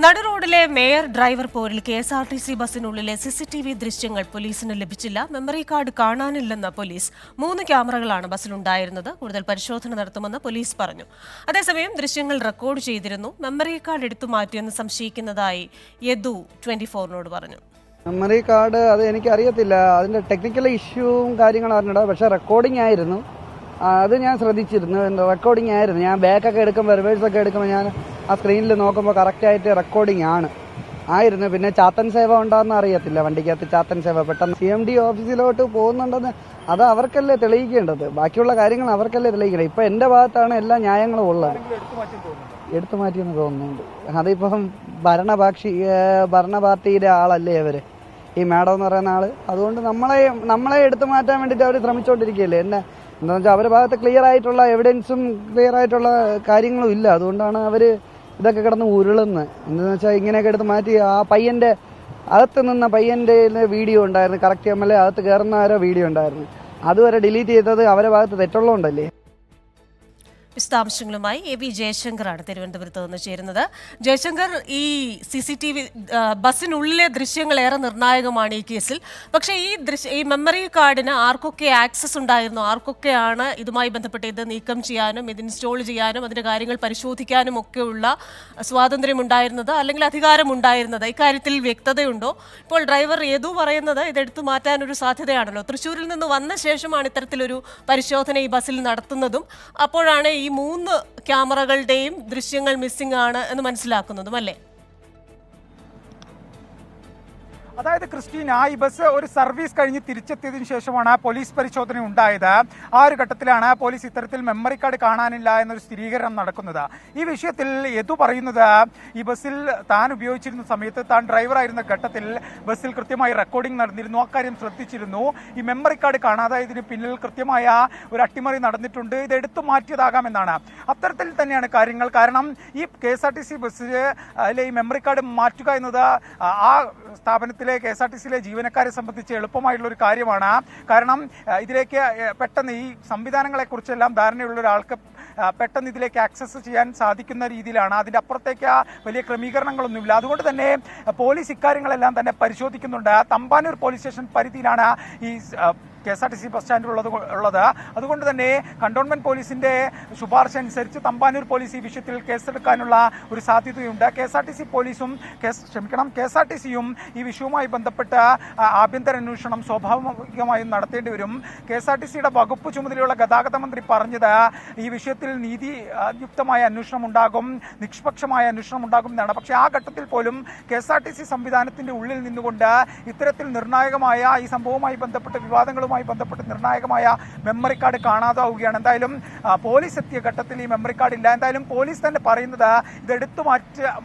നടുറോഡിലെ mayor driver പോരിൽ KSRTC ബസിനുള്ളിലെ CCTV ദൃശ്യങ്ങൾ പോലീസിന് ലഭിച്ചില്ല. മെമ്മറി കാർഡ് കാണാനില്ലെന്ന് പോലീസ്. 3 ക്യാമറകളാണ് ബസിലുണ്ടായിരുന്നത്. കൂടുതൽ പരിശോധന നടത്തുമെന്ന് പോലീസ് പറഞ്ഞു. അതേസമയം ദൃശ്യങ്ങൾ റെക്കോർഡ് ചെയ്തിരുന്നു. മെമ്മറി കാർഡ് എടുത്തു മാറ്റിയെന്ന് സംശയിക്കുന്നതായി യദു 24നോട് പറഞ്ഞു. മെമ്മറി കാർഡ് അത് എനിക്കറിയത്തില്ല, അതിൻ്റെ ടെക്നിക്കൽ ഇഷ്യൂവും കാര്യങ്ങളും അറിഞ്ഞിടാം. പക്ഷേ റെക്കോർഡിംഗ് ആയിരുന്നു, അത് ഞാൻ ശ്രദ്ധിച്ചിരുന്നു. റെക്കോർഡിംഗ് ആയിരുന്നു. ഞാൻ ബാക്കൊക്കെ എടുക്കുമ്പോൾ റിവേഴ്സൊക്കെ എടുക്കുമ്പോൾ ഞാൻ ആ സ്ക്രീനിൽ നോക്കുമ്പോൾ കറക്റ്റായിട്ട് റെക്കോർഡിംഗ് ആയിരുന്നു. പിന്നെ ചാത്തൻ സേവ ഉണ്ടാകുന്ന അറിയത്തില്ല, വണ്ടിക്കകത്ത് ചാത്തൻ സേവ പെട്ടെന്ന് CMD ഓഫീസിലോട്ട് പോകുന്നുണ്ടെന്ന് അത് അവർക്കല്ലേ തെളിയിക്കേണ്ടത്. ബാക്കിയുള്ള കാര്യങ്ങൾ അവർക്കല്ലേ തെളിയിക്കേണ്ടത്. ഇപ്പം എൻ്റെ ഭാഗത്താണ് എല്ലാ ന്യായങ്ങളും ഉള്ളത്. എടുത്തു മാറ്റിയെന്ന് തോന്നുന്നുണ്ട്. അതിപ്പം ഭരണ പാർട്ടിയുടെ ആളല്ലേ അവർ, ഈ മാഡം എന്ന് പറയുന്ന ആള്. അതുകൊണ്ട് നമ്മളെ എടുത്തു മാറ്റാൻ വേണ്ടിയിട്ട് അവർ ശ്രമിച്ചുകൊണ്ടിരിക്കുകയല്ലേ. എന്താണെന്ന് വെച്ചാൽ അവരുടെ ഭാഗത്ത് ക്ലിയർ ആയിട്ടുള്ള എവിഡൻസും ക്ലിയർ ആയിട്ടുള്ള കാര്യങ്ങളും ഇല്ല. അതുകൊണ്ടാണ് അവർ ഇതൊക്കെ കിടന്ന് ഉരുളുന്നത്. എന്താണെന്ന് വെച്ചാൽ ഇങ്ങനെയൊക്കെ എടുത്ത് മാറ്റി ആ പയ്യൻ്റെ അകത്ത് നിന്ന പയ്യൻ്റെ വീഡിയോ ഉണ്ടായിരുന്നു, കറക്റ്റ് MLA അകത്ത് കയറുന്ന വീഡിയോ ഉണ്ടായിരുന്നു. അതുവരെ ഡിലീറ്റ് ചെയ്തത് അവരുടെ ഭാഗത്ത് തെറ്റുള്ളതുകൊണ്ടല്ലേ. വിശദാംശങ്ങളുമായി AV ജയശങ്കറാണ് തിരുവനന്തപുരത്ത് നിന്ന് ചേരുന്നത്. ജയശങ്കർ, ഈ CCTV ബസ്സിനുള്ളിലെ ദൃശ്യങ്ങൾ ഏറെ നിർണായകമാണ് ഈ കേസിൽ. പക്ഷേ ഈ മെമ്മറി കാർഡിന് ആർക്കൊക്കെ ആക്സസ് ഉണ്ടായിരുന്നു, ആർക്കൊക്കെയാണ് ഇതുമായി ബന്ധപ്പെട്ട് ഇത് നീക്കം ചെയ്യാനും ഇത് ഇൻസ്റ്റോൾ ചെയ്യാനും അതിൻ്റെ കാര്യങ്ങൾ പരിശോധിക്കാനും ഒക്കെയുള്ള സ്വാതന്ത്ര്യമുണ്ടായിരുന്നത് അല്ലെങ്കിൽ അധികാരമുണ്ടായിരുന്നത്, ഇക്കാര്യത്തിൽ വ്യക്തതയുണ്ടോ? ഇപ്പോൾ ഡ്രൈവർ യദു പറയുന്നത് ഇതെടുത്തു മാറ്റാനൊരു സാധ്യതയാണല്ലോ. തൃശ്ശൂരിൽ നിന്ന് വന്ന ശേഷമാണ് ഇത്തരത്തിലൊരു പരിശോധന ഈ ബസ്സിൽ നടത്തുന്നതും. അപ്പോഴാണ് ഈ 3 ക്യാമറകളുടെയും ദൃശ്യങ്ങൾ മിസ്സിംഗ് ആണ് എന്ന് മനസ്സിലാക്കുന്നതും അല്ലേ? അതായത് ക്രിസ്റ്റീന, ഈ ബസ് ഒരു സർവീസ് കഴിഞ്ഞ് തിരിച്ചെത്തിയതിനു ശേഷമാണ് പോലീസ് പരിശോധന ഉണ്ടായത്. ആ ഒരു ഘട്ടത്തിലാണ് പോലീസ് ഇത്തരത്തിൽ മെമ്മറി കാർഡ് കാണാനില്ല എന്നൊരു സ്ഥിരീകരണം നടക്കുന്നത്. ഈ വിഷയത്തിൽ യദു പറയുന്നത്, ഈ ബസ്സിൽ താൻ ഉപയോഗിച്ചിരുന്ന സമയത്ത് താൻ ഡ്രൈവറായിരുന്ന ഘട്ടത്തിൽ ബസ്സിൽ കൃത്യമായി റെക്കോർഡിംഗ് നടന്നിരുന്നു, അക്കാര്യം ശ്രദ്ധിച്ചിരുന്നു. ഈ മെമ്മറി കാർഡ് കാണാതായതിന് പിന്നിൽ കൃത്യമായ ഒരു അട്ടിമറി നടന്നിട്ടുണ്ട്, ഇത് എടുത്തു മാറ്റിയതാകാമെന്നാണ്. അത്തരത്തിൽ തന്നെയാണ് കാര്യങ്ങൾ. കാരണം ഈ KSRTC ബസ്സിൽ ഈ മെമ്മറി കാർഡ് മാറ്റുക എന്നത് ആ സ്ഥാപനത്തിലെ KSRTCയിലെ ജീവനക്കാരെ സംബന്ധിച്ച് എളുപ്പമായിട്ടുള്ള ഒരു കാര്യമാണ്. കാരണം ഇതിലേക്ക് പെട്ടെന്ന് ഈ സംവിധാനങ്ങളെക്കുറിച്ചെല്ലാം ധാരണയുള്ള ഒരാൾക്ക് പെട്ടെന്ന് ഇതിലേക്ക് ആക്സസ് ചെയ്യാൻ സാധിക്കുന്ന രീതിയിലാണ്. അതിൻ്റെ അപ്പുറത്തേക്ക് വലിയ ക്രമീകരണങ്ങളൊന്നുമില്ല. അതുകൊണ്ട് തന്നെ പോലീസ് ഇക്കാര്യങ്ങളെല്ലാം തന്നെ പരിശോധിക്കുന്നുണ്ട്. തമ്പാനൂർ പോലീസ് സ്റ്റേഷൻ പരിധിയിലാണ് ഈ KSRTC ബസ് സ്റ്റാൻഡിൽ ഉള്ളത്. അതുകൊണ്ട് തന്നെ കണ്ടോൺമെന്റ് പോലീസിന്റെ ശുപാർശ അനുസരിച്ച് തമ്പാനൂർ പോലീസ് ഈ വിഷയത്തിൽ കേസെടുക്കാനുള്ള ഒരു സാധ്യതയുണ്ട്. KSRTCയും ഈ വിഷയവുമായി ബന്ധപ്പെട്ട ആഭ്യന്തര അന്വേഷണം സ്വാഭാവികമായും നടത്തേണ്ടി വരും. KSRTCയുടെ വകുപ്പ് ചുമതലയുള്ള ഗതാഗത മന്ത്രി പറഞ്ഞത് ഈ വിഷയത്തിൽ നീതിയുക്തമായ അന്വേഷണം ഉണ്ടാകും, നിഷ്പക്ഷമായ അന്വേഷണം ഉണ്ടാകും എന്നാണ്. പക്ഷേ ആ ഘട്ടത്തിൽ പോലും KSRTC സംവിധാനത്തിന്റെ ഉള്ളിൽ നിന്നുകൊണ്ട് ഇത്തരത്തിൽ നിർണായകമായ ഈ സംഭവവുമായി ബന്ധപ്പെട്ട വിവാദങ്ങളും ബന്ധപ്പെട്ട് നിർണായകമായ മെമ്മറി കാർഡ് കാണാതാവുകയാണ്. എന്തായാലും പോലീസ് എത്തിയ ഘട്ടത്തിൽ ഈ മെമ്മറി കാർഡ് ഇല്ല. എന്തായാലും പോലീസ് തന്നെ പറയുന്നത് ഇത് എടുത്തു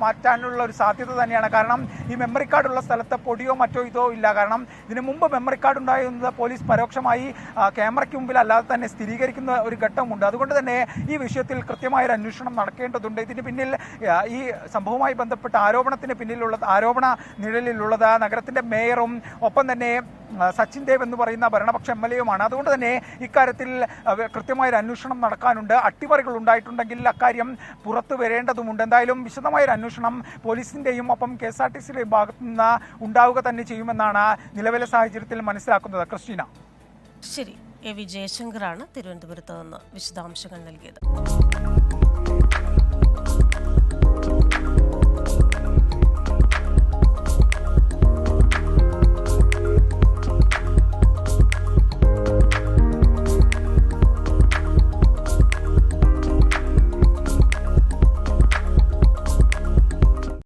മാറ്റാനുള്ള ഒരു സാധ്യത തന്നെയാണ്. കാരണം ഈ മെമ്മറി കാർഡ് ഉള്ള സ്ഥലത്ത് പൊടിയോ മറ്റോ ഇതോ ഇല്ല. കാരണം ഇതിനു മുമ്പ് മെമ്മറി കാർഡ് ഉണ്ടായിരുന്നത് പോലീസ് പരോക്ഷമായി ക്യാമറയ്ക്ക് മുമ്പിൽ അല്ലാതെ തന്നെ സ്ഥിരീകരിക്കുന്ന ഒരു ഘട്ടമുണ്ട്. അതുകൊണ്ട് തന്നെ ഈ വിഷയത്തിൽ കൃത്യമായൊരു അന്വേഷണം നടക്കേണ്ടതുണ്ട്. ഇതിന് പിന്നിൽ ഈ സംഭവവുമായി ബന്ധപ്പെട്ട ആരോപണത്തിന് പിന്നിലുള്ളത്, ആരോപണ നിഴലിലുള്ളത് നഗരത്തിന്റെ മേയറും ഒപ്പം തന്നെ സച്ചിൻ ദേവ് എന്ന് പറയുന്ന ഭരണപക്ഷ MLAയുമാണ്. അതുകൊണ്ട് തന്നെ ഇക്കാര്യത്തിൽ കൃത്യമായൊരു അന്വേഷണം നടക്കാനുണ്ട്. അട്ടിമറികൾ ഉണ്ടായിട്ടുണ്ടെങ്കിൽ അക്കാര്യം പുറത്തു വരേണ്ടതുമുണ്ട്. എന്തായാലും വിശദമായൊരു അന്വേഷണം പോലീസിന്റെയും ഒപ്പം KSRTCയുടെയും ഭാഗത്തു നിന്ന് ഉണ്ടാവുക തന്നെ ചെയ്യുമെന്നാണ് നിലവിലെ സാഹചര്യത്തിൽ മനസ്സിലാക്കുന്നത്. ക്രിസ്റ്റീന. ശരി, AV ജയശങ്കറാണ് തിരുവനന്തപുരത്ത് നിന്ന് വിശദാംശങ്ങൾ നൽകിയത്.